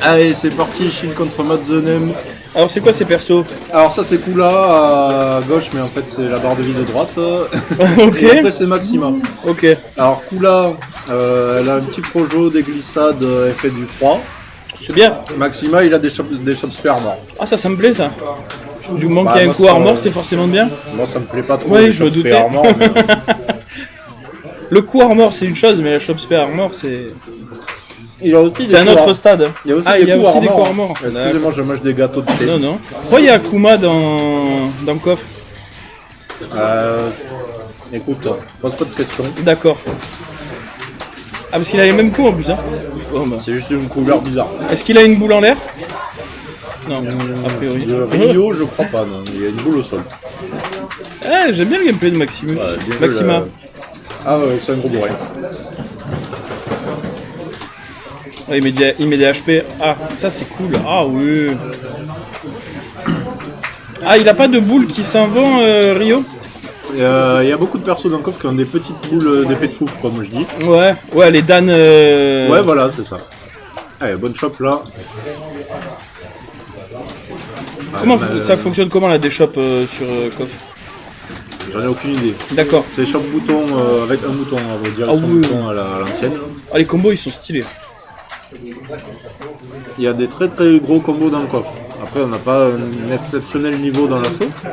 Allez, c'est parti, Shield contre Madzenem. Alors c'est quoi ces persos? Alors ça c'est Kula à gauche, mais en fait c'est la barre de vie de droite. Ok. Et après c'est Maxima. Ok. Alors Kula, elle a un petit projo, des glissades, elle fait du froid. C'est bien. Maxima, il a des chops super armor. Ah ça me plaît ça. Du moment Bah, qu'il y a un moi, coup ça- armor, c'est forcément bien. Moi ça me plaît pas trop. Ouais, les je me chops doutais. armor, mais, Le coup armor c'est une chose, mais la shop spare armor c'est... il y a aussi C'est un des autre coups stade. Il y a aussi Ah, des il y a coups aussi des armor. coups armor. Excusez-moi, je mange des gâteaux de thé. Non, non. Pourquoi il y a Akuma dans le coffre? Écoute, pose pas de questions. D'accord. Ah, parce qu'il a les mêmes coups en plus, hein. Bon, bah. C'est juste une couleur bizarre. Est-ce qu'il a une boule en l'air? Non, a priori. De Rio, je crois pas, non. Il y a une boule au sol. Eh, j'aime bien le gameplay de Maximus. Bien joué, Maxima. là. Ah ouais, c'est un gros bourrin. Ouais, il met des HP. Ah, ça c'est cool. Ah oui. Ah, il a pas de boule qui s'en vont, Rio? Il y a beaucoup de persos dans le coffre qui ont des petites boules d'épée de fouf, comme je dis. Ouais, les Dan. Ouais, voilà, c'est ça. Allez, bonne shop là. Comment ça fonctionne comment la déshop sur coffre? J'en ai aucune idée. D'accord. C'est shop bouton avec un bouton, on va dire, Ah oui. bouton à l'ancienne. Ah, les combos ils sont stylés. Il y a des très très gros combos dans le coffre. Après, on n'a pas un exceptionnel niveau dans l'assaut. Ça,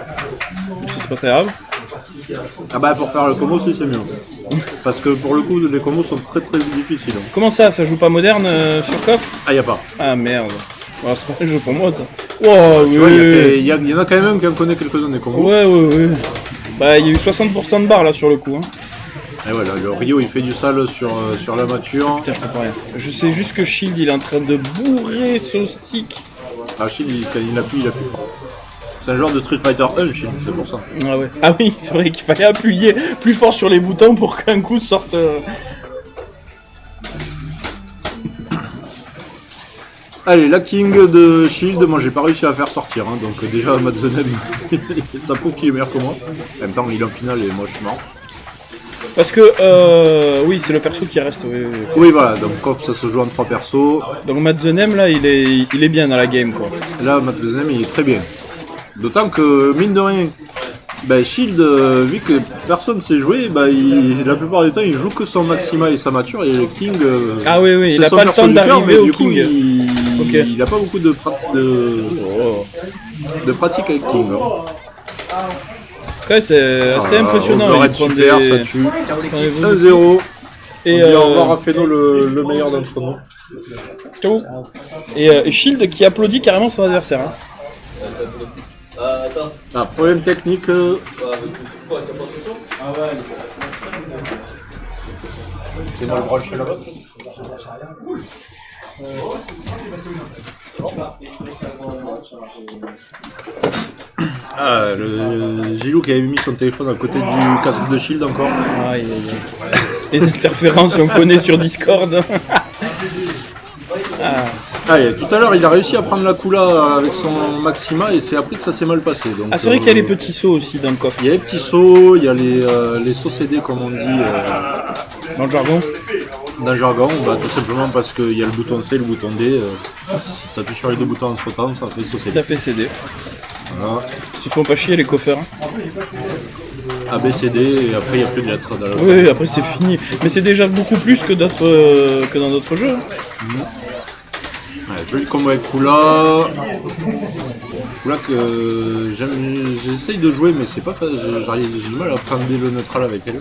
c'est pas très grave. Ah bah, pour faire le combo, si, c'est mieux. Parce que pour le coup, les combos sont très très difficiles. Comment ça joue pas moderne sur coffre? Ah, il n'y a pas. Ah merde. Oh, c'est pas un jeu pour moi ça. Oh Tu vois, oui. il y en a quand même un qui en connaît quelques-uns des combos. Ouais. Bah il y a eu 60% de barre là sur le coup. Hein. Et voilà, le Rio il fait du sale sur la mature. Putain, je comprends rien. Je sais juste que Shield il est en train de bourrer son stick. Ah, Shield il appuie fort. C'est un joueur de Street Fighter 1, Shield, c'est pour ça. Ah ouais. Ah oui, c'est vrai qu'il fallait appuyer plus fort sur les boutons pour qu'un coup sorte. Allez, la King de Shield, moi j'ai pas réussi à faire sortir, hein, donc déjà Madzenem, ça prouve qu'il est meilleur que moi. En même temps, il est en finale et moi je suis mort. Parce que oui, c'est le perso qui reste. Oui. Oui, voilà, donc Koff ça se joue en 3 persos. Donc Madzenem là, il est bien dans la game quoi. Là, Madzenem il est très bien. D'autant que, mine de rien, bah, Shield, vu que personne sait jouer, bah, la plupart du temps il joue que son Maxima et sa mature et le King. Ah oui, il c'est a son pas le perso temps du cœur, d'arriver mais au du coup, King. Ok. Il a pas beaucoup de pratique avec King. Hein. Ouais, c'est assez impressionnant. On Il arrête prend super, des... ça tue. Ouais, 1-0. Et On dit au revoir à Feno, le meilleur d'entre nous. ciao. Et Shield qui applaudit carrément son adversaire. Hein. Ah, problème technique. C'est mal branché là-bas. Ah, le Gilou qui avait mis son téléphone à côté du casque de Shield encore. Aïe, aïe, aïe. Les interférences, on connaît sur Discord. Allez, tout à l'heure il a réussi à prendre la Kula avec son Maxima et c'est après que ça s'est mal passé. Donc, Ah, c'est vrai qu'il y a les petits sauts aussi dans le coffre. Il y a les petits sauts, il y a les sauts CD comme on dit Dans le jargon. dans le jargon, bah, tout simplement parce qu'il y a le bouton C et le bouton D. T'appuies sur les deux boutons en sautant, ça fait saut CD. Ça fait CD. Voilà. Ils se font pas chier les coffeurs. Hein. A, B, C, D et après il n'y a plus de lettres dans le... Oui, après c'est fini. Mais c'est déjà beaucoup plus que que dans d'autres jeux. Hein. Ouais, joli combo avec Kula. Kula que j'essaye de jouer mais c'est pas facile, j'ai du mal à prendre le neutral avec elle.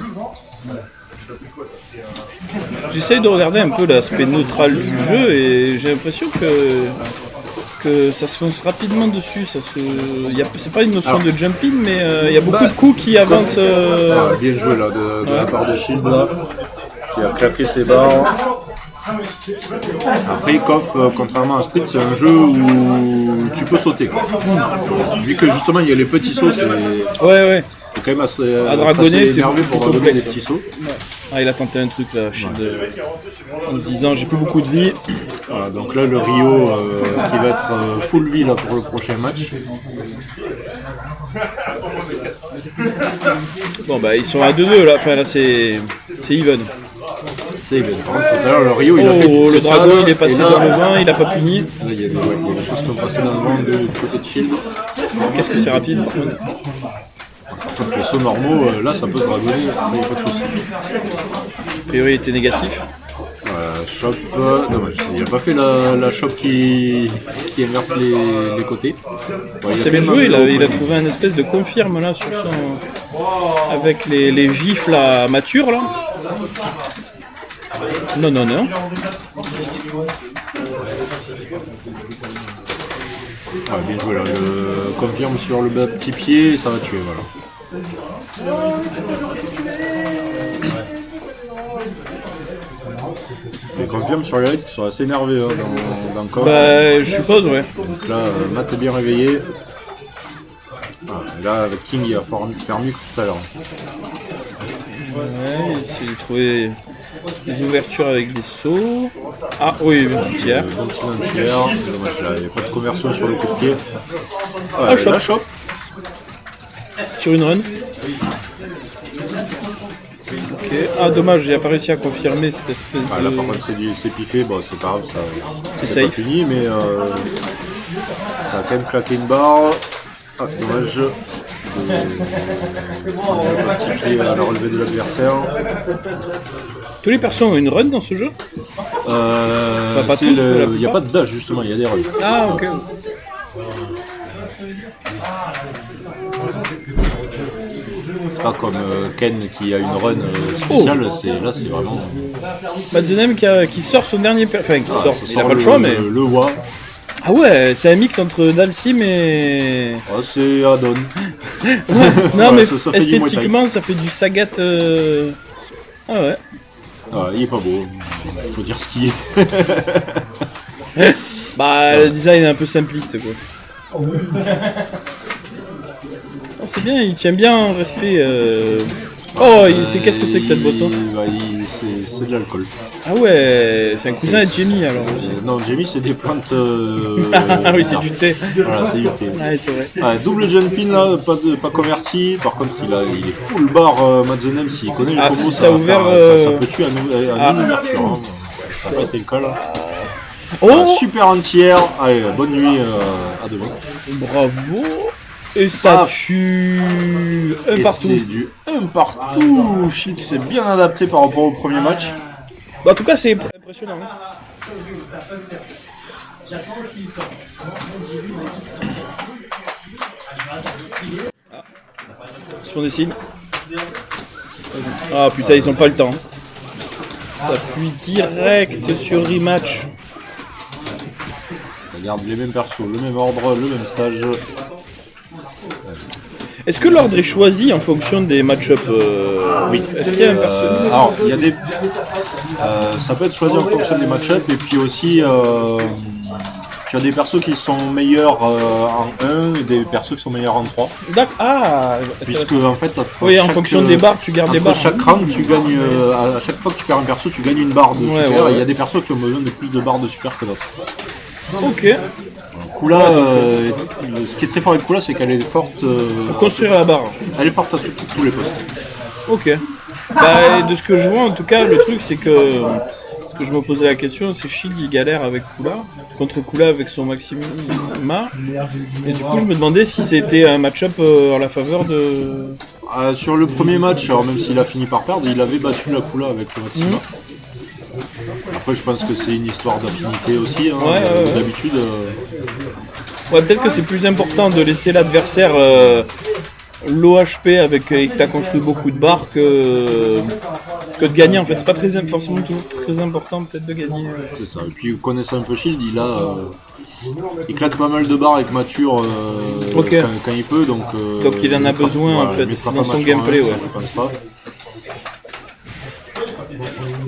J'essaye de regarder un peu l'aspect neutral du jeu et j'ai l'impression que ça se fonce rapidement dessus. C'est pas une notion de jumping, mais il y a beaucoup de coups qui avancent. Ah, bien joué là de la part de Shield là, qui a claqué ses barres. Après Koff, contrairement à Street, c'est un jeu où tu peux sauter quoi. Vu que justement il y a les petits sauts, c'est Ouais. quand même assez, À dragonner, assez c'est énervé beaucoup pour plus dragonner les complexe. petits sauts. Ah, il a tenté un truc là, Shield, en se disant j'ai plus beaucoup de vie. Voilà, donc là le Rio qui va être full vie là, pour le prochain match. Bon bah ils sont à 2-2 là, enfin là c'est even. C'est bien. Par contre, tout à l'heure, le Rio, il a fait Oh, du le tressade, dragon il est et passé là, dans le vent, il a pas puni. là, il y a des choses qui ont passé dans le vent du côté de Shield. Qu'est-ce que c'est rapide? Par contre, les sauts normaux, là, ça peut se dragonner, ça y a pas de souci. A priori, il était négatif. Chop, dommage, il a pas fait la chop qui inverse les côtés. Bon, C'est bien joué, il a trouvé un espèce de confirme là sur son. Avec les gifles là, matures là. Non, non, non. Bien joué là, le confirme sur le bas petit pied, ça va tuer, voilà. Il confirme sur les lights qui sont assez énervés hein, dans le corps. Bah, je suppose, ouais. Donc là, Matt est bien réveillé. Et là, avec King, il va faire mieux que tout à l'heure. Ouais, il essaie de trouver des ouvertures avec des sauts. Ah oui, une tiers. Bon petit entière. Dommage, là, il n'y a pas de conversion sur le coup de pied. Ah, chop. La chop. Sur une run. Ok. Ah dommage, il n'a pas réussi à confirmer cette espèce de... Là par contre c'est piffé, bon c'est pas grave, C'est c'est pas safe. fini, mais ça a quand même claqué une barre. Ah, dommage. Un petit pied à la relevée de l'adversaire. Tous les persos ont une run dans ce jeu? pas tous, la Il n'y a pas de dash justement, il y a des runs. Ah ok. C'est pas comme Ken qui a une run spéciale, là c'est vraiment... Madzenem qui sort son dernier... Enfin qui sort, ça il n'a pas le choix mais... Le WA. Ah ouais, c'est un mix entre Dalsim et... C'est Adon. Non mais ça fait du esthétiquement ça fait du Sagat... Ah ouais. Il est pas beau, il faut dire ce qu'il est. Bah le design est un peu simpliste quoi. Oh, c'est bien, il tient bien en respect. Oh, qu'est-ce que c'est que cette boisson? C'est de l'alcool. Ah ouais, c'est un cousin de Jamie alors aussi. Non, Jamie c'est des plantes. Ah oui, c'est du thé. Voilà, c'est du thé. Ouais, c'est vrai. Double jumping là, pas converti. Par contre, il est full bar Madzenem s'il connaît le combo. Si ça a ouvert. Ça peut tuer à une ouverture. Hein. Ça n'a pas été le cas là. Oh super entière. Allez, bonne nuit à demain. Bravo. Et ça tue un partout. C'est du 1 partout. Chic, c'est bien adapté par rapport au premier match. Bah, en tout cas, c'est impressionnant. Hein. Ils se font des signes. Ah putain, ils ont pas le temps. Ça appuie direct sur rematch. Ça garde les mêmes persos, le même ordre, le même stage. Est-ce que l'ordre est choisi en fonction des match-up Oui. Est-ce qu'il y a un personnage Alors, il y a des... ça peut être choisi en fonction des match-up et puis aussi... tu as des persos qui sont meilleurs en 1 et des persos qui sont meilleurs en 3. D'accord. Ah puisque en fait... Oui, en fonction des barres, tu gardes les barres. Chaque round, tu gagnes... à chaque fois que tu perds un perso, tu gagnes une barre de super. Et il y a des persos qui ont besoin de plus de barres de super que d'autres. Ok. Kula, ce qui est très fort avec Kula, c'est qu'elle est forte... Pour construire la barre. Elle est forte à tous les postes. Ok. Bah, de ce que je vois, en tout cas, le truc, c'est que... Ce que je me posais la question, c'est Shield, il galère avec Kula. Contre Kula avec son Maxima. Et du coup, je me demandais si c'était un match-up en la faveur de... Sur le premier match, alors même s'il a fini par perdre, il avait battu la Kula avec le Maxima. Après, je pense que c'est une histoire d'affinité aussi, hein, d'habitude. Ouais, peut-être que c'est plus important de laisser l'adversaire l'OHP avec que tu as construit beaucoup de barres que de gagner. En fait, c'est pas forcément toujours très important peut-être de gagner. C'est ça. Et puis, connaissant un peu Shield, il claque pas mal de barres avec Mature quand il peut. Donc il en a besoin en fait, c'est dans son gameplay. Ouais. Je pense pas.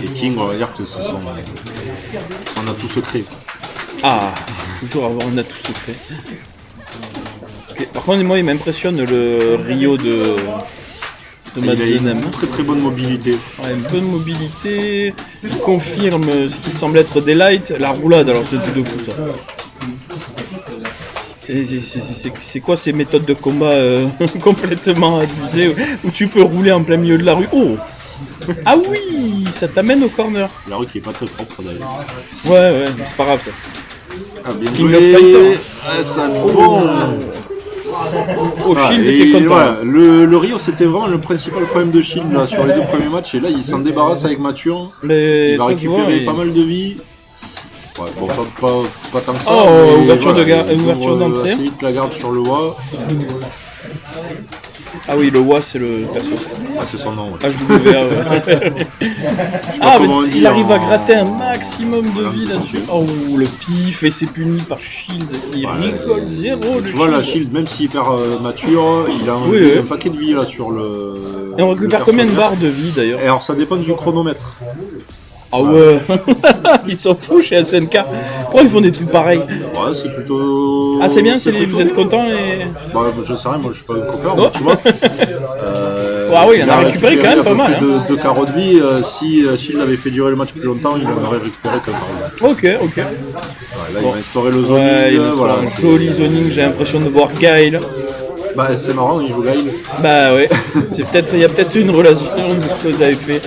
Et King, on va dire que c'est son atout secret. Ah, toujours avoir un atout secret. Okay. Par contre, moi, il m'impressionne le Rio de Madzenem. Il a une très très bonne mobilité. Ouais, une bonne mobilité. Il confirme ce qui semble être des lights. La roulade, alors c'est tout de fou ça. C'est quoi ces méthodes de combat complètement abusées où tu peux rouler en plein milieu de la rue? Oh! Ah oui, ça t'amène au corner. La rue qui est pas très propre d'ailleurs. Ouais, c'est pas grave ça. Ah, bien King joué. of Fighter. Ah, ça bon. Au Ah, Shield, et t'es content. voilà, le Rio, c'était vraiment le principal problème de Shield là, sur les 2 premiers matchs. Et là, il s'en débarrasse avec Mature. Mais Il va ça se voit. récupérer pas mal de vie. Ouais, bon, pas tant que ça. Oh, mais ouverture de voilà, ouverture il ouvre d'entrée. assez vite la garde sur le WA. Ah oui, le WA, c'est le perso. Ah, c'est son nom. Ouais. HWA, ouais. Ah, mais comment on dit il arrive à en- gratter un maximum de vie là-dessus. Oh, le pif, et c'est puni par Shield. Il rigole zéro, le Tu vois, la Shield. Shield, même s'il perd Mature, il a Oui. un paquet de vie là sur le. Et on récupère le combien de personnage. barres de vie d'ailleurs? Et alors, ça dépend du chronomètre. Ah ouais. Ils s'en foutent chez SNK. Pourquoi ils font des trucs pareils? Ouais, c'est plutôt. Ah, c'est bien, plutôt vous êtes bien. contents et... Bah, je sais rien, moi je suis pas un copain, Oh. mais tu vois. Ah oui, il en a récupéré quand même pas mal, hein. De carreaux de vie, si Shield avait fait durer le match plus longtemps, il en aurait récupéré que carreau. Ok. Là, il va instaurer le zoning. Ouais, il est voilà, un c'est- joli zoning, j'ai l'impression de voir Guile. Bah, c'est marrant, il joue Gaïl. Bah ouais, il y a peut-être une relation que vous avez fait.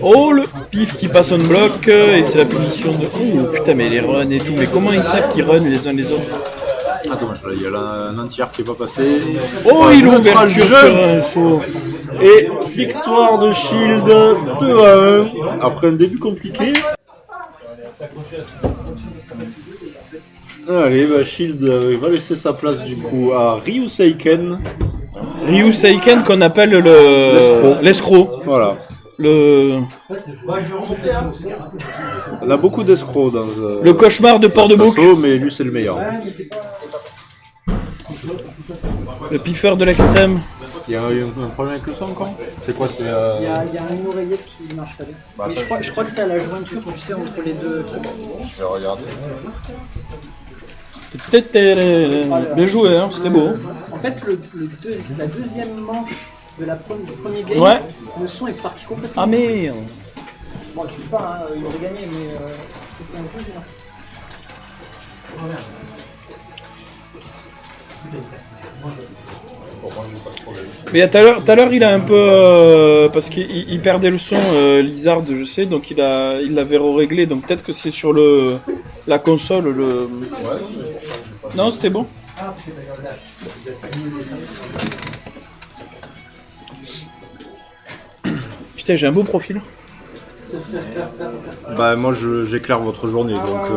Oh, le pif qui passe on bloc, et c'est la punition de... Oh putain, mais les runs et tout, mais comment ils savent qu'ils run les uns les autres? Ah, dommage, là, il y a un entier qui est pas passé. Oh, Ouais, il neutral ouverture jeu. sur un saut. Et victoire de Shield 2-1 après un début compliqué. Allez, bah Shield va laisser sa place du coup à Ryu Seiken. Ryu Seiken qu'on appelle l'escroc. Voilà. Le On a beaucoup d'escrocs dans cauchemar de Port-de-Bouc. perso, mais lui c'est le meilleur. Le piffeur de l'extrême. Il y a un problème avec le son encore. C'est quoi, c'est Il y a une oreillette qui marche pas bien. Mais je crois que c'est à la jointure, tu sais, entre les deux trucs. Je vais regarder. Bien joué, hein, c'était beau. En fait, la deuxième manche de du premier game, Ouais. le son est parti complètement. Ah merde. Bon, je ne sais pas, il aurait gagné, mais c'était un peu gênant. Mais tout à l'heure, il a un peu parce qu'il perdait le son, Lizard, je sais, donc il l'avait réglé. Donc peut-être que c'est sur la console. Non, c'était bon. Putain, j'ai un beau profil. Bah moi j'éclaire votre journée donc.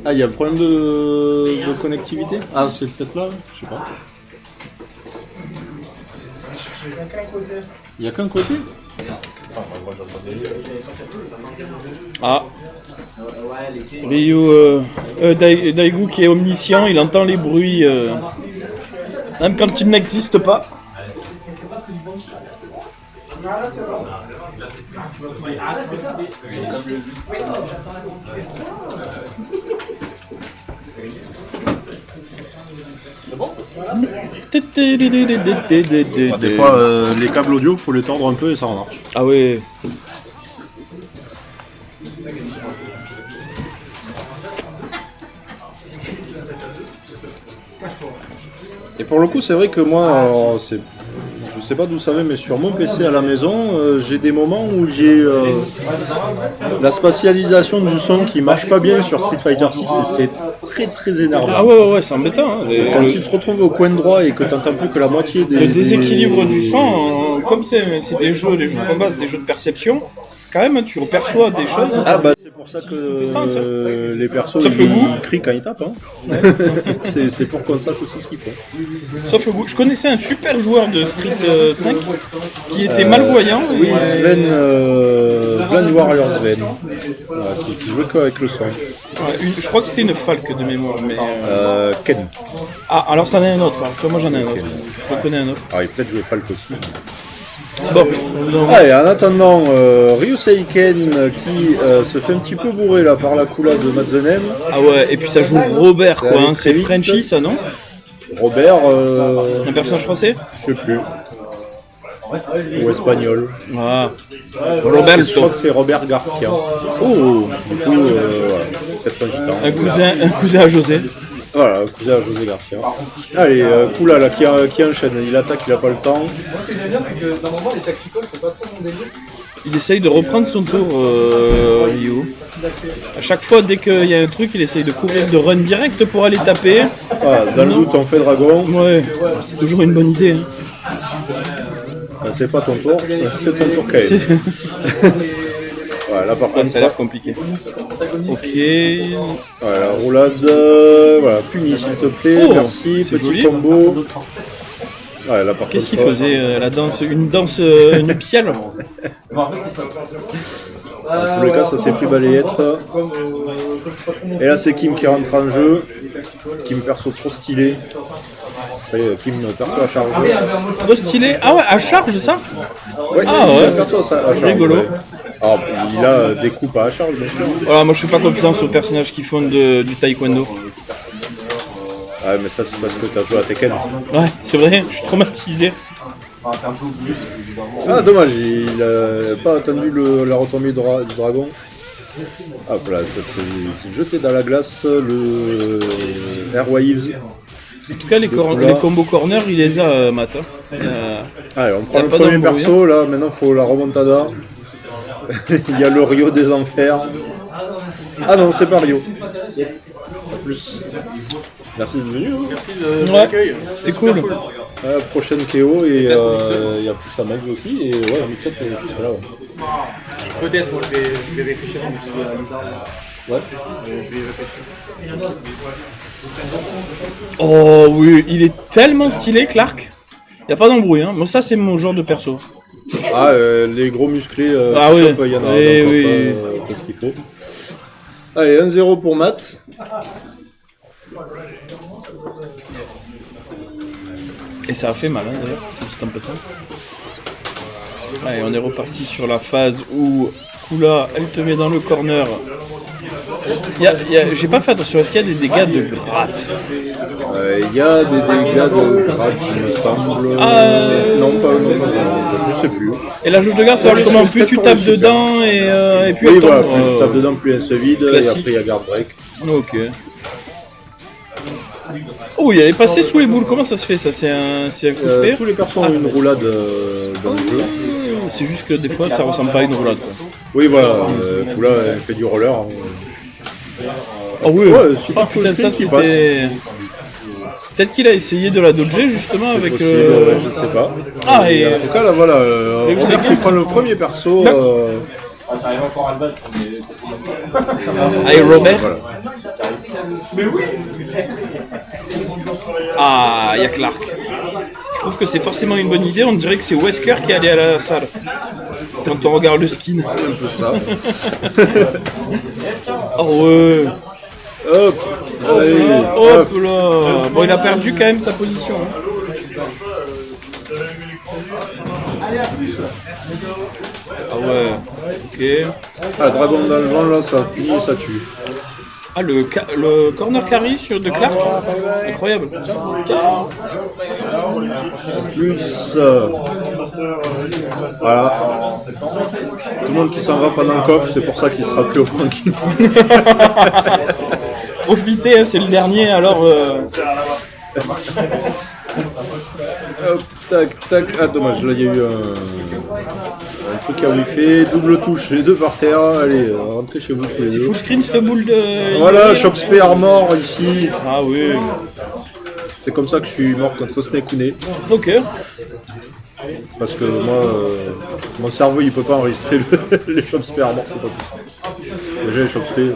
Ah, il y a un problème de connectivité. Ah, c'est peut-être là, je sais pas. Il y a qu'un côté. Ah. Ryu, Daigu qui est omniscient, il entend les bruits, même quand ils n'existent pas. Des fois les câbles audio faut les tordre un peu et ça en marche. Ah ouais. Et pour le coup c'est vrai que moi, alors, je sais pas d'où ça vient, mais sur mon PC à la maison, j'ai des moments où j'ai la spatialisation du son qui marche pas bien sur Street Fighter 6 et c'est très très énervant. Ah ouais, c'est embêtant. Hein. Quand tu te retrouves au coin droit et que tu n'entends plus que la moitié des... Le déséquilibre du son, comme c'est des jeux de combat, c'est des jeux de perception, quand même tu perçois des choses. Ah bah c'est pour ça que sens, les persos Sauf le goût. ils crient quand ils tapent. Hein. c'est pour qu'on sache aussi ce qu'ils font. Sauf le goût. Je connaissais un super joueur de Street 5 qui était malvoyant. Oui, Sven, Blind Warrior Sven, voilà, qui jouait qu'avec le son. Ouais, je crois que c'était une Falk de mémoire. Mais, Ken. Ah, alors c'en est un autre. Alors, moi j'en ai un autre. Je connais un autre. Ah, il peut-être joué Falk aussi. Bon, donc, Allez, en attendant, Ryu Seiken qui se fait un petit peu bourrer là par la coulade de Madzenem. ah ouais, et puis ça joue Robert Ça quoi. allait Hein. très C'est vite. Frenchy ça, non? Robert, Un personnage français? je sais plus. Ou espagnol. Ah. Je crois Roberto. que c'est Robert Garcia. Oh, Du coup, voilà, peut-être un gitan. un cousin à José. Voilà, cousin à José Garcia. Allez, Kula là qui enchaîne, il attaque, il a pas le temps. Ce que j'aime bien, c'est que dans mon moment, les tacticals, c'est pas trop mon délire. Il essaye de reprendre son tour, Ryu. À chaque fois, dès qu'il y a un truc, il essaye de courir, de run direct pour aller taper. Voilà, dans le doute, on fait dragon. Ouais, c'est toujours une bonne idée. Hein. C'est pas ton tour, c'est ton tour quand même. Voilà, là par contre, Ça a l'air compliqué. Ok. voilà, roulade, voilà, puni s'il te plaît, Oh, merci, c'est petit joli. combo. Voilà, là par Qu'est-ce qu'il contre, faisait la danse, une danse nuptiale? dans tous les cas, ça c'est pris balayette. Et là, c'est Kim qui rentre en jeu. Kim perso trop stylé. Kim perso à charge. Trop stylé. Ah ouais, à charge ça? Ouais, Ah ouais. perso à charge. Rigolo. Ouais. Alors, il a des coupes à charge, bien sûr. Voilà, moi je fais pas confiance aux personnages qui font du taekwondo. Ah, mais ça, c'est parce que t'as joué à Tekken. Ouais, c'est vrai, je suis traumatisé. Ah, dommage, il a pas attendu la retombée du dragon. Hop là, ça s'est jeté dans la glace, le Air Waves. En tout cas, les combos corner, il les a, Matt. Hein. Allez, on y prend a le pas premier d'embrouille, perso, là, maintenant il faut la remontada. Il y a le Rio des Enfers. Ah non, c'est pas Rio. En plus. Merci d'être venu. Ouais, c'était cool. Prochaine KO et il y a plus à Mag aussi. Et ouais, on est peut-être juste là. Ouais. Peut-être, moi je vais réfléchir à mes Ouais. Oh oui, il est tellement stylé, Clark. Y a pas d'embrouille, hein. Moi, ça, c'est mon genre de perso. Ah, les gros musclés, Ah oui. il y en a Oui. qu'est-ce qu'il faut. Allez, 1-0 pour Matt. Et ça a fait mal, hein, d'ailleurs, ce petit passant. Allez, on est reparti sur la phase où Kula, elle te met dans le corner. J'ai pas fait attention, est-ce qu'il y a des dégâts de gratte? Il y a des dégâts de gratte, il me semble. Non, je sais plus. Et la jauge de garde, ça marche comment? Plus tu tapes dedans et puis Oui, elle voilà, tombe. plus tu tapes dedans, plus elle se vide, classique. et après il y a guard break. Ok. Oh, il est passé sous les boules, comment ça se fait ça? C'est un coup spé? Tous les persos ont une roulade dans le jeu. C'est juste que des fois ça ressemble pas à une roulade. Quoi. Oui, voilà, Kula elle fait du roller. Oh oui, Ouais, super cool putain, ça sprint qui passe. c'était. Peut-être qu'il a essayé de la dodger justement avec. Possible, ouais, je sais pas. Ah, et. En tout cas, là voilà, Et vous on savez qui prend le premier perso. Ah, et Robert. Voilà. Ah, il y a Clark. Je trouve que c'est forcément une bonne idée, on dirait que c'est Wesker qui est allé à la salle. Quand on regarde le skin. Un peu ça. Oh ouais. Hop, allez, Hop là. Bon, il a perdu quand même sa position. Hein. Ah ouais. Ok. Ah, le dragon dans le vent là, ça finit et ça tue. Ah, le corner carry de Clark. Incroyable. Plus. Voilà. Tout le monde qui s'en va pendant le coffre, c'est pour ça qu'il sera plus au point qu'il. Profitez, hein, c'est le dernier alors. Hop, tac, tac. Ah, dommage, là il y a eu un truc à wifi. Double touche, les deux par terre. Allez, rentrez chez vous tous les C'est deux. full screen cette boule de. Voilà, Chopspé Armor ici. Ah oui. C'est comme ça que je suis mort contre Snekune. Ok. Parce que moi, mon cerveau il peut pas enregistrer les Chopspé Armor, c'est pas possible. Déjà les Chopspé.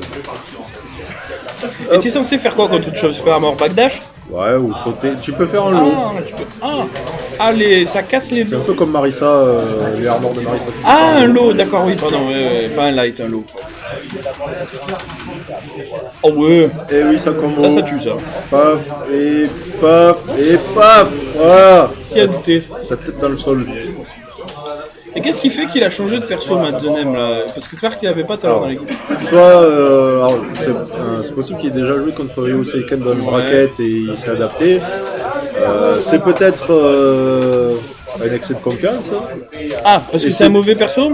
Et tu es censé faire quoi contre une chose super mort? Backdash? Ouais, ou sauter. Tu peux faire un lot. Ah, tu peux. Ah, allez, ça casse les. C'est un peu comme Marissa, les armors de Marissa. Ah, un lot, d'accord, oui, pardon, pas un light, un lot. Oh ouais, Et oui, ça combo. ça tue ça. Paf, et paf, et paf. Voilà. Qui a douté? Ta tête dans le sol. Et qu'est-ce qui fait qu'il a changé de perso, Matt Zenem, là? Parce que Clark, il avait pas tout à l'heure dans l'équipe. Soit, alors, c'est possible qu'il ait déjà joué contre Ryo Seiken dans le bracket et il s'est adapté. C'est peut-être un excès de confiance. Ah, parce que c'est un mauvais perso?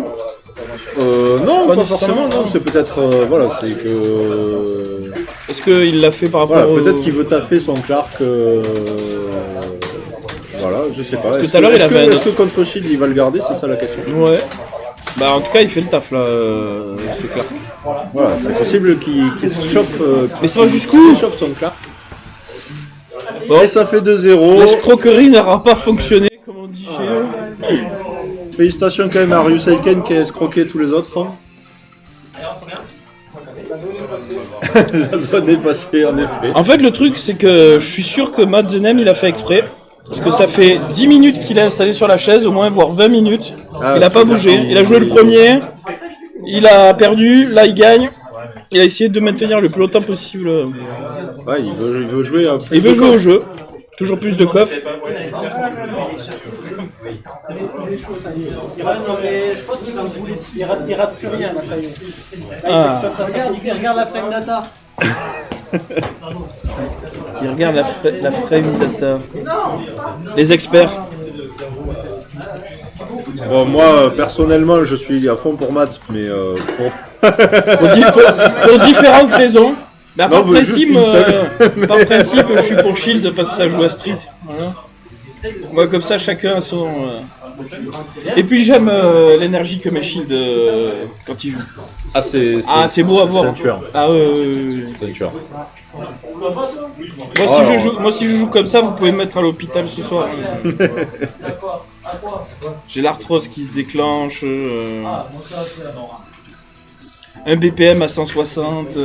Non, Pas pas forcément, nécessairement. non, c'est peut-être, voilà, c'est que... Est-ce qu'il l'a fait par rapport Voilà, au... peut-être qu'il veut taffer son Clark. Voilà, je sais pas. que tout à l'heure, il avait un- Est-ce que contre Shield il va le garder? C'est ça la question. Ouais. Bah en tout cas il fait le taf là, ce Clark. Voilà, c'est possible qu'il se chauffe. Mais ça va jusqu'où? qu'il chauffe son Clark. Bon, Et ça fait 2-0. l'escroquerie n'aura pas fonctionné comme on dit chez eux. Félicitations quand même à Ryu Saiken qui a escroqué tous les autres. La donne est passée en effet. En fait le truc c'est que je suis sûr que Matt Zenem il a fait exprès. Parce que ça fait 10 minutes qu'il est installé sur la chaise, au moins voire 20 minutes. Ah, Il a pas bougé, il a joué le premier, il a perdu, là il gagne. Il a essayé de maintenir le plus longtemps possible. Ouais, il veut jouer à plus Il veut de jouer coffre. au jeu. Toujours plus de coffre. Non, mais je pense qu'il va me rouler dessus. Il rate plus rien, là, ça y est. Ah. Regarde la flame data. Il regarde la frame data. Les experts. Bon, moi personnellement je suis à fond pour Matt, mais Pour différentes raisons. Bah, Non, par, mais juste principe, une seule. par principe, je suis pour Shield parce que ça joue à Street. Voilà. Moi, comme ça, chacun a son. Et puis j'aime l'énergie que met Shield quand il joue. ah C'est beau à voir. C'est un tueur. Ah ouais. C'est un tueur. Moi, si je joue comme ça, vous pouvez me mettre à l'hôpital ce soir. J'ai l'arthrose qui se déclenche. Un BPM à 160.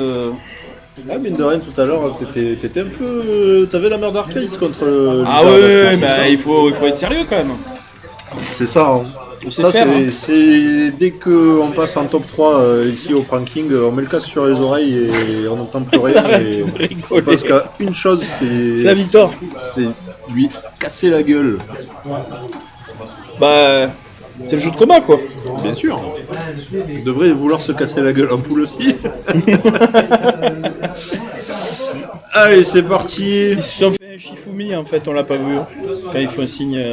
Ah, mine de rien, tout à l'heure, t'étais un peu. T'avais la merde d'Arface contre. Ah Lizard ouais, Dash, bah c'est il faut être sérieux quand même. ça. C'est ça, hein. sait Ça, faire, hein. c'est dès qu'on passe en top 3 ici au pranking, on met le casque sur les oreilles et on n'entend plus rien. Arrête et de rigoler. parce qu'à une chose, C'est la victoire. c'est lui casser la gueule. Bah, c'est le jeu de combat quoi. Bien sûr. Il devrait vouloir se casser la gueule en poule aussi. Allez, c'est parti. Ils se sont fait un Shifumi en fait, on l'a pas vu. Quand ils font un signe.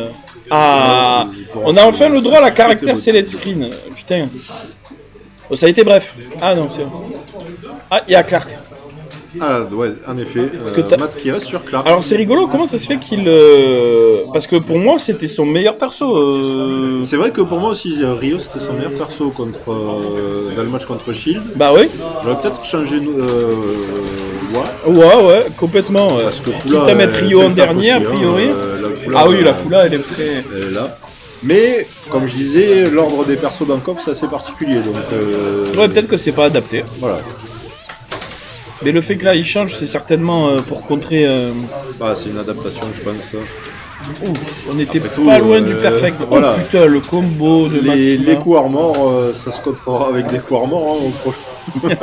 Ah, on a enfin le droit à la caractère select screen. Putain. Oh, ça a été bref. Ah non, c'est bon. Ah, il y a Clark. Ah ouais, en effet. que t'as- Matt qui reste sur Clark. Alors c'est rigolo, comment ça se fait qu'il... Parce que pour moi c'était son meilleur perso. C'est vrai que pour moi aussi, Rio c'était son meilleur perso contre dans le match contre Shield. Bah oui. J'aurais peut-être changé ouais. Ouais, complètement. Parce que Quitte à mettre Rio en dernier, a priori. Ah oui, la Kula, elle est très... Elle est là. Mais, comme je disais, l'ordre des persos dans le coffre c'est assez particulier. Donc, Ouais, peut-être que c'est pas adapté. Voilà. Mais le fait que là il change, c'est certainement pour contrer... Bah, c'est une adaptation, je pense. On était Après pas tout, loin du perfect. voilà. Oh putain, le combo de Maxima. Les coups armor, ça se contrera avec des coups armor hein, au prochain.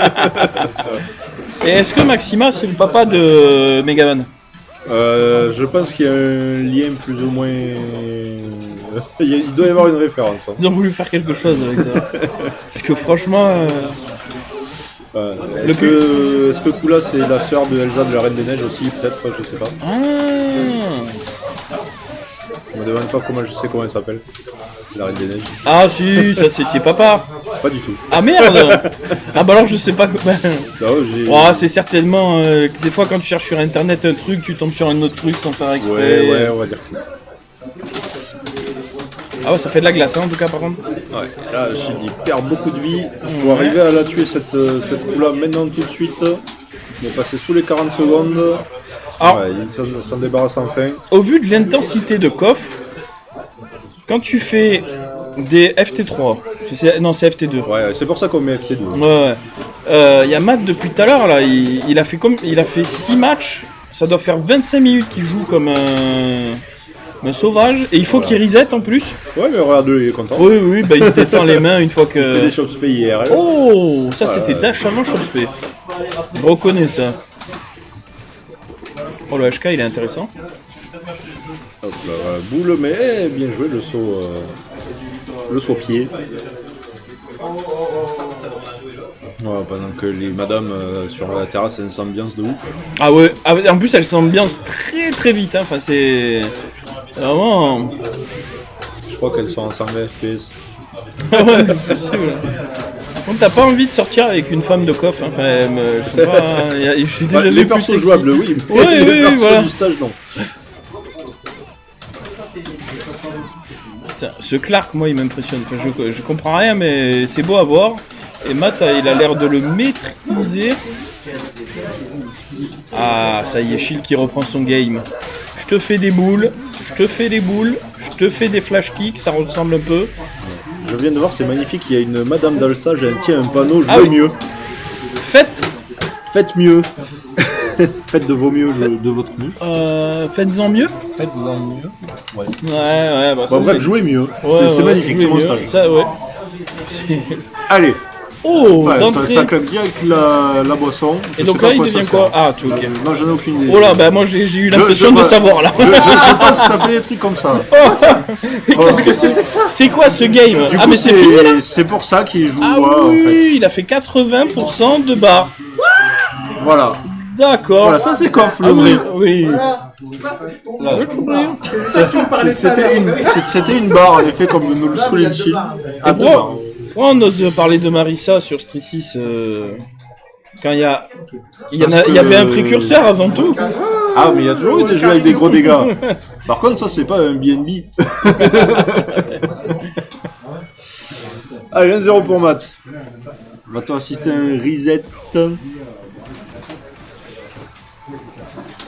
Et est-ce que Maxima c'est le papa de Megaman? Je pense qu'il y a un lien plus ou moins. Il doit y avoir une référence. Hein. Ils ont voulu faire quelque chose avec ça. Parce que franchement... Est-ce que Kula c'est la sœur de Elsa de la Reine des Neiges aussi, peut-être, je sais pas. Je me demande pas comment je sais comment elle s'appelle, la Reine des Neiges. Ah si, ça c'était papa. Pas du tout. Ah merde. Ah bah alors je sais pas comment... Là, j'ai... Oh, c'est certainement... des fois quand tu cherches sur internet un truc, tu tombes sur un autre truc sans faire exprès. Ouais, on va dire que c'est ça. Ah ouais, ça fait de la glace hein, en tout cas par contre. Ouais. Là, Shield il perd beaucoup de vie. Il faut arriver à la tuer cette Kula maintenant tout de suite. Il est passé sous les 40 secondes. Alors, Ouais, il s'en débarrasse enfin. au vu de l'intensité de Koff, quand tu fais des FT3, non c'est FT2. Ouais, c'est pour ça qu'on met FT2. Ouais. Il y a Matt depuis tout à l'heure là, il a fait 6 matchs, ça doit faire 25 minutes qu'il joue comme un sauvage, et il faut qu'il reset en plus. Ouais, mais regarde-le, il est content. Oui, bah il se détend les mains une fois Il fait que... des shops payés hier. Oh, ça c'était Dash avant Chopspé. Je reconnais ça. Oh le HK il est intéressant. Hop là, voilà, boule, mais bien joué le saut pied. Voilà, pendant que les madames sur la terrasse, elles s'ambiance de ouf. Ah ouais, en plus elle s'ambiance très très vite, hein. Enfin c'est vraiment... Je crois qu'elles sont en 120 FPS. Ah ouais, c'est possible. Donc t'as pas envie de sortir avec une femme de coff, hein. Enfin, elles sont pas. J'ai déjà Les vu plus persos sexy. jouables, oui. Oui, Les oui, persos voilà. du stage, non. Putain, ce Clark, moi, il m'impressionne. Enfin, je comprends rien, mais c'est beau à voir. Et Matt, il a l'air de le maîtriser. Ah, ça y est, Shield qui reprend son game. Je te fais des boules, je te fais des boules, je te fais des flash kicks, ça ressemble un peu. Je viens de voir, c'est magnifique. Il y a une Madame dans le stage, elle tient un panneau. Ah Jouez oui. mieux. Faites, mieux. Faites de vos mieux, de votre mieux. faites-en mieux. Faites-en mieux. Ouais. Ouais, bah ça Bon, bref, c'est... jouez mieux. Ouais, C'est magnifique, jouez c'est mon mieux. stage. Ça, ouais. C'est- Allez, Oh, ouais, d'entrée. ça claque direct la boisson. Je Et donc sais pas là, il à ça devient sert. quoi? Ah, tout ok. Non, j'en ai aucune idée. Oh là, bah moi j'ai eu l'impression Je- de je- savoir là. Je pense que ça fait des trucs comme ça. Qu'est-ce que c'est que ça? C'est quoi ce game? Du Ah coup, mais c'est fini là? c'est pour ça qu'il joue Ah en oui, fait. il a fait 80% de barres. Voilà. D'accord. Voilà, ça c'est coff, le Ah vrai. oui, oui. C'était une barre, en effet, comme nous le souligne Chill. À deux barres. Pourquoi on ose parler de Marissa sur Street 6 quand il y Parce avait que- un précurseur avant tout? Ah, mais il y a toujours eu des jeux avec des gros dégâts. Par contre, ça c'est pas un BNB. Allez, 1-0 pour Matt. Va-t-on assister à un reset?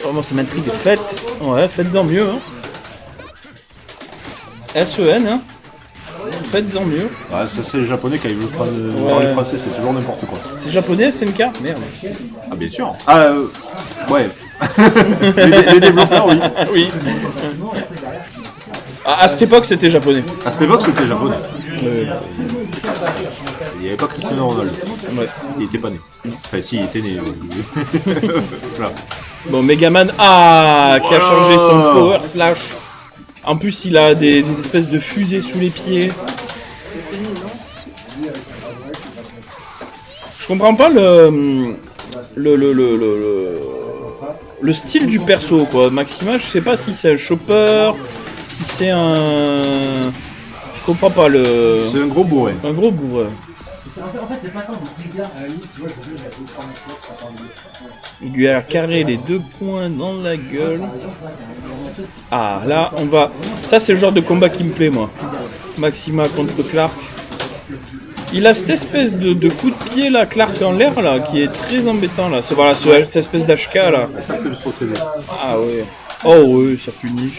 Oh, moi ça m'intrigue. Faites-en mieux. Hein. SEN, hein. Faites-en mieux. Ouais, ça c'est les japonais quand ils veulent parler français, c'est toujours n'importe quoi. C'est japonais SNK? Merde. Ah, bien sûr. Ah, ouais. les développeurs, oui. Oui. À cette époque c'était japonais. À cette époque, c'était japonais. Il n'y avait pas Cristiano Ronaldo. Ouais. Il était pas né. Enfin, si, il était né. Voilà. Bon, Megaman, qui a Voilà. changé son power slash. En plus, il a des espèces de fusées sous les pieds. Je comprends pas le style du perso, quoi. Maxima, je sais pas si c'est un chopper, si c'est un... Je comprends pas le... C'est un gros bourrin. Un gros bourrin. Il lui a carré les 2 points dans la gueule. Ah, là, on va... Ça, c'est le genre de combat qui me plaît, moi. Maxima contre Clark. Il a cette espèce de coup de pied, là, Clark en l'air, là, qui est très embêtant, là. C'est voilà, cette espèce d'HK, là. Ça, c'est le procédé. Ah, ouais. Oh, oui, ça punit.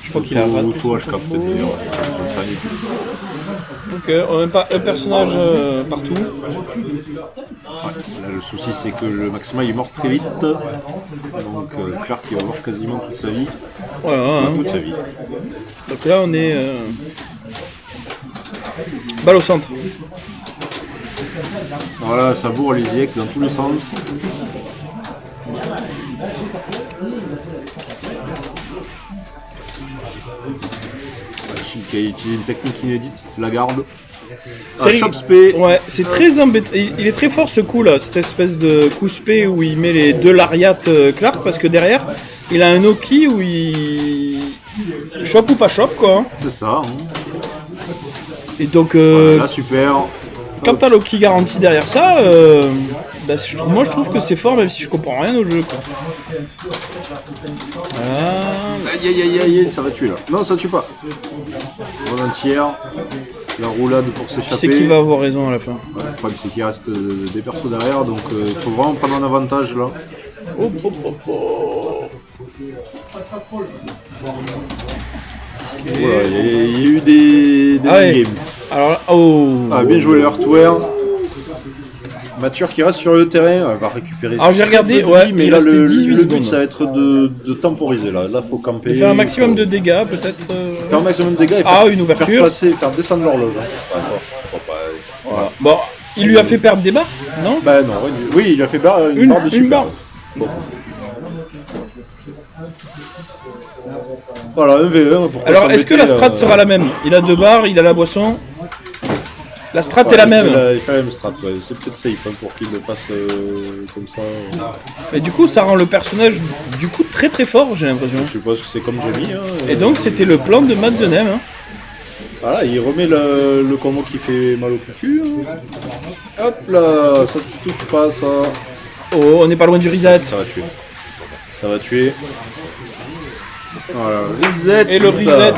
Je crois qu'il a raté. Ou soit HK, peut-être d'ailleurs. J'en sais rien. Donc, on n'a pas un personnage partout. Là, le souci, c'est que le Maxima il est mort très vite. Donc, Clark, il va mort quasiment toute sa vie. Ouais, hein. Toute sa vie. Donc là, on est... balle au centre. Voilà, ça bourre les IX dans tous les sens. Chic a utilisé une technique inédite, la garde. C'est Chop spé. Ouais, c'est très embêtant. Il est très fort ce coup là, cette espèce de coup spé où il met les 2 lariats Clark, parce que derrière, il a un Oki où il... Chope ou pas chope, quoi. Hein. C'est ça. Hein. Et donc, Voilà, super. quand t'as l'Oki garanti derrière ça, bah, moi je trouve que c'est fort, même si je comprends rien au jeu, quoi. Voilà. Aïe aïe aïe aïe, ça va tuer là. Non, ça tue pas. Bonne entière. La roulade pour Qui c'est s'échapper. qui va avoir raison à la fin? Ouais, le problème, c'est qu'il reste des persos derrière, donc il faut vraiment prendre un avantage là. Oh, oh, oh, oh. Voilà, il y a eu des Ah ouais. games. Alors là, oh. Ah, bien joué les hardware. Mature qui reste sur le terrain, elle va récupérer. Alors, j'ai regardé, très peu de ouais, vie, mais il là restait le 18 but secondes. ça va être de temporiser là. Là faut camper. Il fait un maximum de dégâts, peut-être. Faire un maximum de dégâts et Ah, faire, une ouverture. faire passer, faire descendre l'horloge. Hein. Voilà. Bon, il lui a fait perdre des barres, non? Bah non, oui, il a fait une barre de super. barre. Voilà, un V1 pour. Alors, est-ce que la strat sera la même? Il a 2 barres, il a la boisson. La strat est la même. Il fait la même strat, ouais. C'est peut-être safe hein, pour qu'il le fasse comme ça. Mais du coup, ça rend le personnage du coup très très fort, j'ai l'impression. Je suppose que c'est comme j'ai mis. Hein, Et donc, c'était le plan de Matt The Name, hein. Voilà, il remet le combo qui fait mal au cul. Hop là, ça te touche pas, ça. Oh, on n'est pas loin du reset. Ça va tuer. Ça va tuer. Voilà, reset. Et le reset.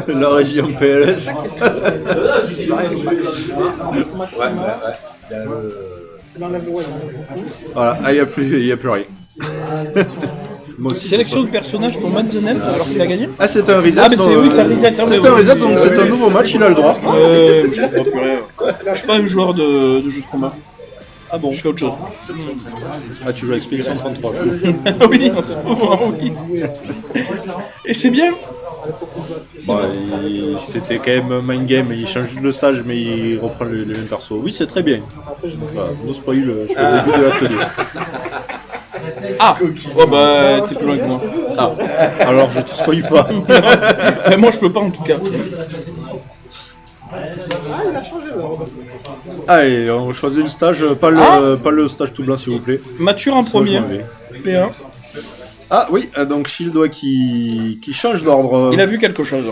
La région PLS. Voilà, ah, il n'y a plus rien. Moi aussi, Sélection de personnages pour Matt The Net alors qu'il a gagné. Ah, c'est un reset. Ah, mais c'est oui, c'est un reset. Hein, C'est mais un oui. reset, donc c'est un nouveau match, il a le droit. Je comprends plus rien. Je suis pas un joueur de jeux de combat. Ah bon? Je fais autre chose. Ah, tu joues à Expedition 33. Oui, en ce moment, oui. Et c'est bien. Bah, c'était quand même un mind game, il change le stage mais il reprend les mêmes persos. Oui, c'est très bien. Voilà, no spoil, je fais le début de l'atelier. Ah, oh bah t'es plus loin que moi. Ah, alors je te spoil pas. Mais moi je peux pas en tout cas. Allez, on choisit le stage, pas le stage tout blanc s'il vous plaît. Mature en Sinon, je premier. m'en vais. P1. Ah oui, donc Shield qui change d'ordre. Il a vu quelque chose.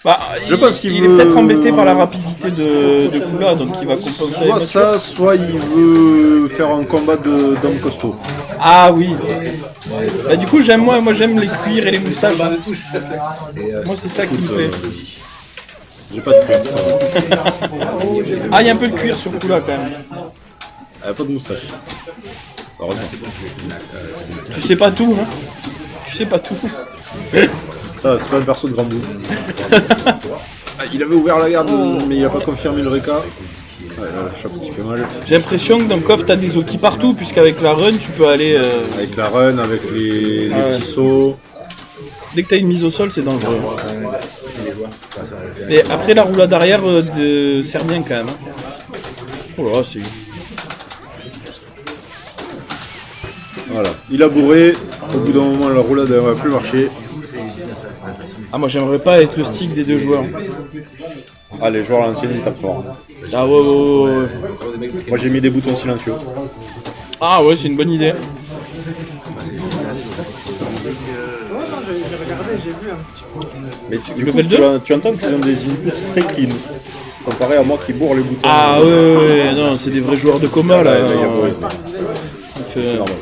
Bah, Je pense qu'il il veut- est peut-être embêté par la rapidité de Kula, donc il va compenser avec Soit Mature. ça, soit il veut faire un combat d'homme costaud. Ah oui. Bah, du coup moi j'aime les cuirs et les moustaches. Moi c'est ça qui me plaît. J'ai pas de cuir, ça va. Ah, il y a un peu de cuir sur Kula quand même. Pas de moustache. Heureusement. Tu sais pas tout, hein. Tu sais pas tout. Ça, c'est pas un perso de grand bout. Il avait ouvert la garde, mais il a pas confirmé le Reka. Ouais, là, le choc qui fait mal. J'ai l'impression que dans Coff t'as des Oki partout, puisqu'avec la run tu peux aller. Avec la run, avec les petits sauts. Dès que t'as une mise au sol, c'est dangereux. Et après la roulade arrière sert bien quand même. Hein. Oh là, c'est. Voilà. Il a bourré. Au bout d'un moment, la roulade ne va plus marcher. Ah, moi j'aimerais pas être le stick des deux joueurs. Ah, les joueurs à l'ancienne, ils tapent fort. Ah ouais. Moi, j'ai mis des boutons silencieux. Ah ouais, c'est une bonne idée. Mais du le coup, fais le deux tu entends qu'ils ont des inputs très clean. Comparé à moi qui bourre les boutons. Ah ouais, non, c'est des vrais joueurs de coma là. Là, il y a bourré. Il fait- C'est normal.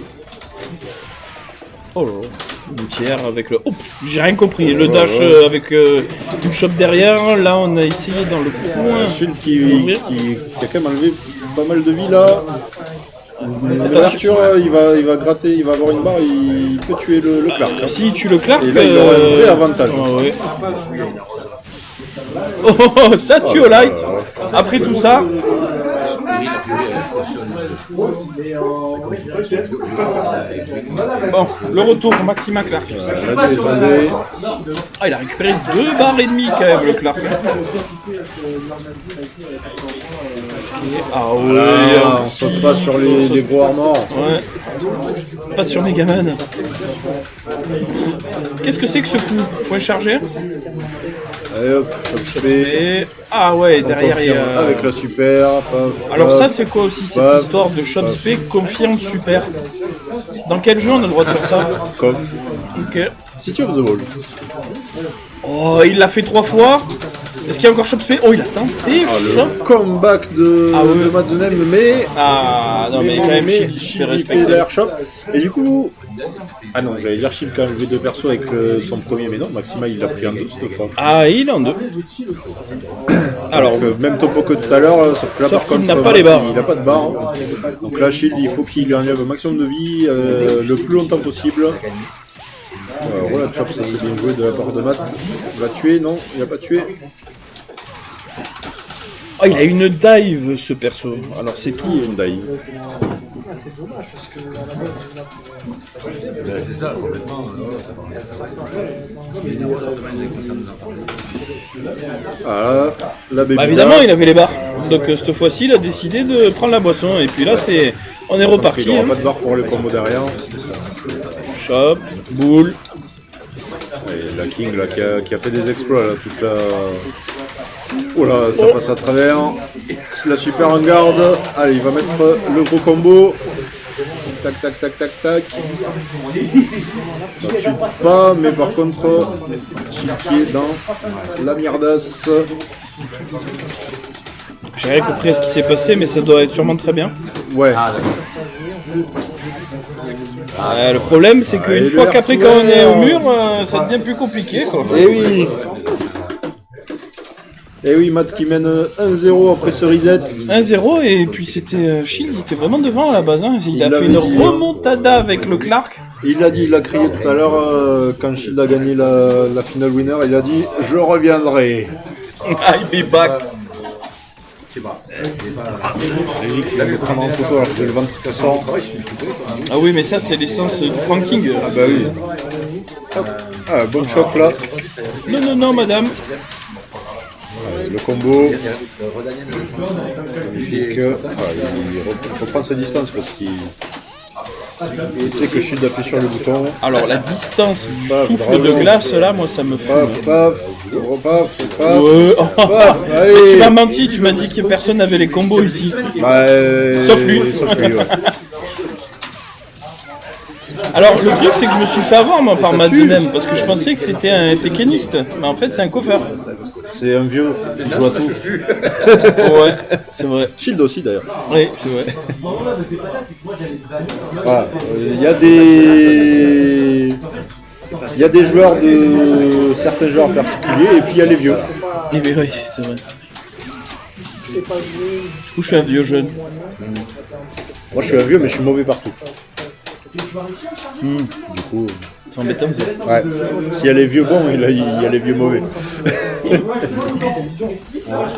Oh là là. Une tiers avec le. Oh, j'ai rien compris. Le dash avec une chope derrière. Là, on a essayé dans le coin. Shield qui a quand même enlevé pas mal de vie là. L'ouverture, il va gratter, il va avoir une barre, il peut tuer le Clark. Si tu le Clark. Et là, il aura un vrai avantage. Ouais. Oh, ça tue au light. Après tout ça. Bon, le retour, Maxima Clark. Là, il est tombé. Ah, il a récupéré 2 barres et demie quand même, le Clark. Ah ouais, Ah, on saute pas sur les gros armors. ouais. Pas sur Megaman. Qu'est-ce que c'est que ce coup? Point chargé. Allez hop, ça fait. Et... Ah ouais, derrière il y a... Avec la super. Paf, Alors paf. ça c'est quoi aussi cette Paf. histoire de shop spé confirme super? Dans quel jeu on a le droit de faire ça? Coff. Ok. City of the Wall. Oh, il l'a fait 3 fois. Est-ce qu'il y a encore shop spé? Oh, il a tenté Ah, shop. le comeback de Madzenem, mais. Ah non mais, bon, quand même mais Shield, il se fait Shield, il fait respecter. l'airshop. Et du coup. Ah non, j'allais dire Shield quand il veut deux persos avec son premier, mais non, Maxima il l'a pris en deux cette fois. Ah, il est en 2. Alors, Donc, même topo que tout à l'heure, sauf que là Sauf par qu'il contre, n'a pas les barres. il n'a pas de barre. Donc là, Shield, il faut qu'il lui enlève un maximum de vie le plus longtemps possible. Voilà, Chop, ça c'est bien joué de la part de Matt. Il va tuer, non, il n'a pas tué. oh, il a une dive ce perso. Alors c'est tout. Une die. C'est dommage parce que C'est ça, complètement. Voilà, la baby. Bah, évidemment, il avait les barres. Donc cette fois-ci, il a décidé de prendre la boisson. Et puis là, c'est, on est reparti. Il n'aura Hein. pas de barre pour le combo derrière. Shop, boule. Et la King là, qui a fait des exploits là, toute la. Oh là, ça passe à travers. La super en garde. Allez, il va mettre le gros combo. tac, tac, tac, tac, tac. Ça tue pas, mais par contre, Chiquier dans la mierdasse. J'ai rien compris à ce qui s'est passé, mais ça doit être sûrement très bien. Ouais. Le problème, c'est qu'une et fois le qu'après, Air quand on est au Touer, mur, ça devient plus compliqué, quoi. Eh oui. Et oui, Matt qui mène 1-0 après ce reset. 1-0, et puis c'était Shield, il était vraiment devant à la base. Hein. Il a fait l'avait une dit, remontada avec le Clark. Il l'a dit, il l'a crié tout à l'heure quand Shield a gagné la finale winner. Il a dit « Je reviendrai ». I'll be back. J'ai dit qu'il allait le prendre en photo alors que j'ai le ventre qui sort. Ah oui, mais ça, c'est l'essence du ranking. Ah bah oui. Hop. Ah, bon choc là. Non, non, non, madame. Le combo. Magnifique. Il reprend sa distance parce qu'il sait que Shield appuie sur le bouton. Alors, la distance du Paf, souffle bravo. de glace, là, moi, ça me fout. Paf, paf, repaf, paf. Ouais. Paf, Mais allez. tu m'as menti, tu m'as dit que personne n'avait les combos ici. Bah, Sauf lui. Sauf lui, ouais. Alors, le truc, c'est que je me suis fait avoir, moi, par ça Madzinem, parce que je pensais que c'était un Tekkeniste. Mais en fait, c'est un coffeur. C'est un vieux, il joue à tout. Ouais, c'est vrai. Shield aussi d'ailleurs. Oui, c'est vrai. Voilà. Il y a des joueurs de certains joueurs particuliers et puis il y a les vieux. Eh bien, oui, c'est vrai. Du coup, je suis un vieux jeune. Moi je suis un vieux mais je suis mauvais partout. Du coup, C'est embêtant, ça. ouais. S'il y a les vieux bons, il y a les vieux mauvais.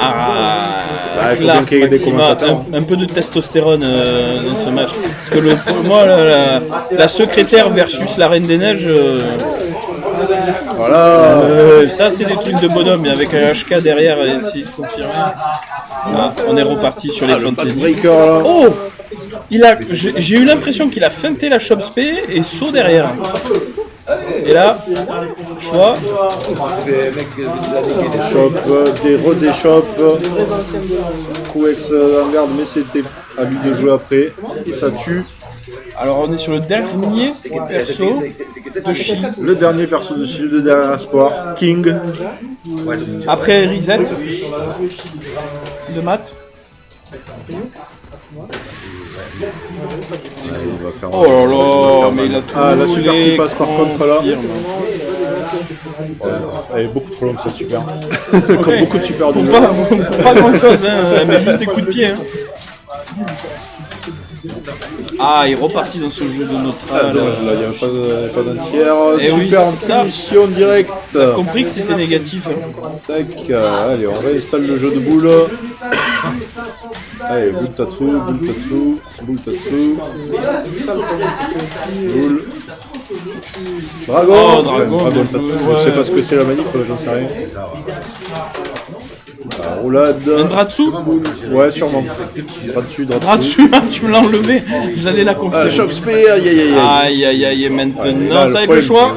Ah, il faut Clark, bien qu'il y ait des Maxima, commentateurs. un peu de testostérone dans ce match. Parce que pour moi, la secrétaire versus la Reine des Neiges, Voilà. ça c'est des trucs de bonhomme, mais avec un HK derrière et essayer de confirmer. Ah, on est reparti sur les fantaisies. Breaker là. Oh, j'ai eu l'impression qu'il a feinté la Chopspé et saut derrière. Et là, choix. Shop, des redéchop. Coup ex en garde, mais c'était à lui de jouer après. Et ça tue. Alors on est sur le dernier perso de Shield. Le dernier perso de Shield, le dernier espoir. King. Après reset de Matt. Il va faire Oh là là, mais il a tout Ah, la super qui roulé, passe par contre là. confirme. Elle est beaucoup trop longue cette super. Comme beaucoup de super du jeu. Pour pas grand chose, hein, mais juste des coups de pied. Hein. Ah, il est reparti dans ce jeu de notre Ah, dommage, là, il n'y a pas d'entière. Eh oui, Super en ça. punition directe. T'as compris que c'était négatif. Hein. Tac, allez, on réinstalle le jeu de boules. Allez, boule tatsu, boule tatsu, boule tatsu. Boule. Dragon. Oh, dragon, bien tatsu. joué, Je sais ouais. pas ce que c'est la manip, j'en sais rien. La roulade. Un Dratsu. Ouais, sûrement. Dratsu, Dratsu, tu me l'as enlevé. J'allais la confirmer. Shop spé, aïe aïe aïe. Aïe aïe aïe, et maintenant Là, ça avec problème, le choix.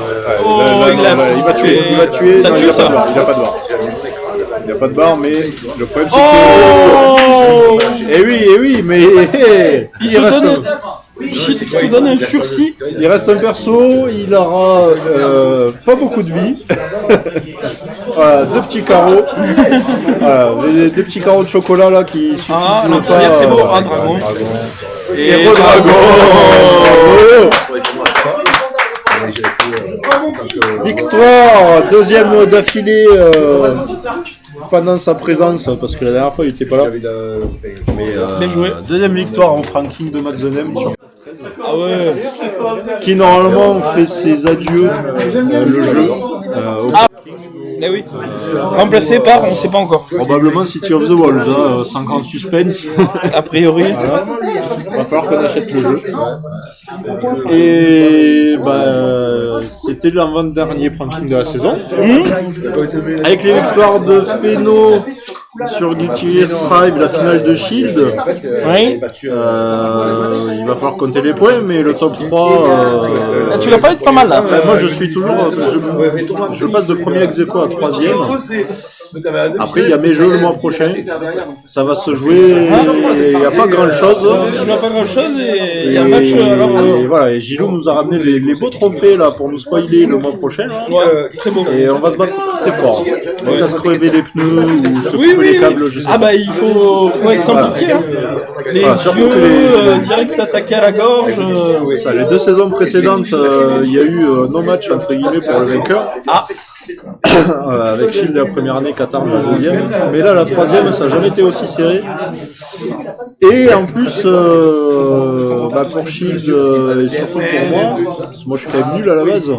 Oh, là, il a il va tuer, il va tuer. Ça Non, tue il a pas de ça. barre, il a pas de barre. Il n'y a pas de barre, mais le problème c'est Oh, que. Eh oui, mais il se donne. Shit, il se donne un sursis. il reste un perso, il aura pas beaucoup de vie. Voilà, deux petits carreaux. Voilà, des petits carreaux de chocolat là qui suffisent Ah, de l'auxiliaire, pas, c'est beau. Un dragon. Et redragon. Victoire, deuxième d'affilée pendant sa présence, parce que la dernière fois il était pas là. Mais, Bien joué. deuxième victoire en ranking de Matzenem sur Ah ouais. qui normalement fait ses adieux le jeu. Eh oui. Remplacé par, on sait pas encore. Probablement City of the Walls, hein, sans grand suspense. A priori. Voilà. Va falloir qu'on achète le jeu. Et bah, c'était l'avant-dernier ranking de la saison. Avec les victoires de Feno sur Guilty Gear Strive, la finale de Shield. Oui. Il va falloir compter les points, mais le top 3. Tu vas pas être pas mal là. Moi je suis toujours. Je passe de premier ex aequo à troisième. Après, il y a mes jeux le mois prochain. Ça va se jouer. Il n'y a pas grand chose. Je joue à pas grand chose et il y a un match. Et voilà, et Gilou nous a ramené les beaux trophées là pour nous spoiler le mois prochain. Là. Ouais, très beau. Et on va se battre très fort. On va se crever les pneus ou se couper les câbles, je sais Ah pas. bah il faut être sans pitié. Hein. Les surtout yeux que direct attaqués à la gorge. C'est ça, les 2 saisons précédentes, il y a eu no match entre guillemets pour le vainqueur. Avec Shield la première année, Qatar la deuxième. Mais là, la troisième, ça n'a jamais été aussi serré. Et en plus, pour Shield et surtout pour moi, parce que moi je suis quand même nul à la base,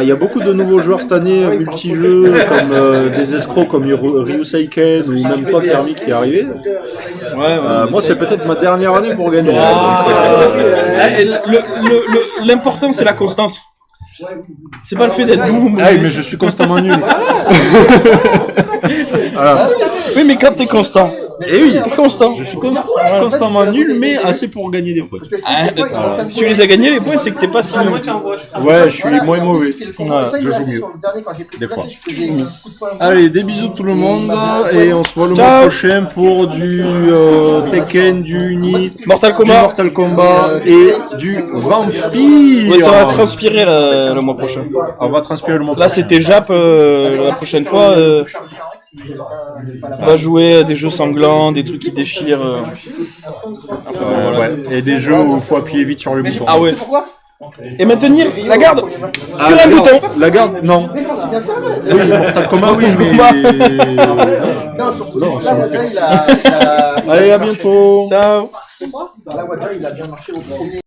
il y a beaucoup de nouveaux joueurs cette année, multi-jeux, comme des escrocs comme Ryu Seiken ou même toi Kermi qui est arrivé. Moi c'est peut-être ma dernière année pour gagner. L'important c'est la constance. C'est pas le fait d'être bon. Ah oui, mais je suis constamment nul. Voilà. Oui, mais quand t'es constant. Et oui, T'es constant. je suis constamment nul, mais assez pour gagner des points. Si tu les as gagnés les points, c'est que t'es pas si nul. Ouais, je suis moins mauvais. Je joue mieux. Des fois. Allez, des bisous tout le monde et on se voit le mois prochain pour du Tekken, du Uni, Mortal du Kombat. Mortal Kombat et du Vampire. Ouais, ça va transpirer le mois prochain. On va transpirer le mois Là, prochain. c'était Jap. La prochaine fois, on va jouer à des jeux sanglants, des trucs qui déchirent. Voilà. Ouais. Et des jeux où il faut appuyer vite sur le bouton. Ah ouais. Et maintenir la garde Ah, sur un bouton. La garde, non. Oui, Mortal Kombat, oui, mais. Non, c'est... Allez, à bientôt. Ciao. La voiture, il a bien marché au premier.